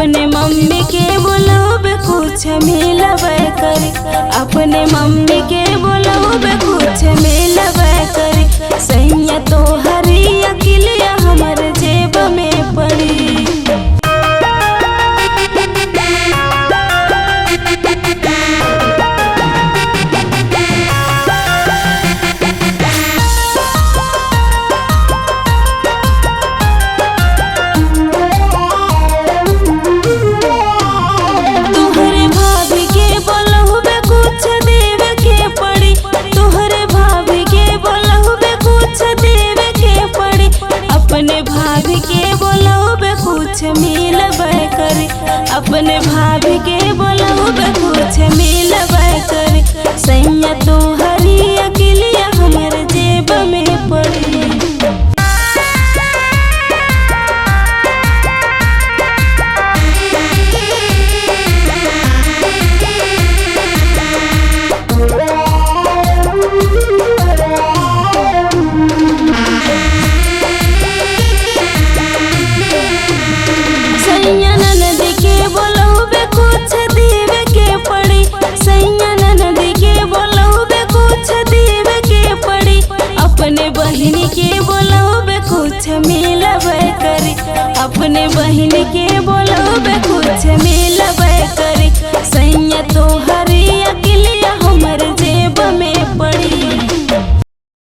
अपने मम्मी के बोलोबे कुछ मिलबे करी, अपने मम्मी के बोलोबे कुछ मिलबे करी। सैया तो हरी अकेलिया हमर जेब में पड़ी। अपने भाभी के बोलोबे कुछ मिलबे करी, अपने भाभी के बोलोबे कुछ मिलबे करी। सैया तो हरी अकेलिया हमर जेब में पड़ी। सैया ननद के बोलोबे कुछ देवे के पड़ी, सैया ननद के बोलोबे कुछ देवे के पड़ी। अपने बहिन के बोलोबे कुछ मिलबे करी, अपने बहिन के बोलोबे कुछ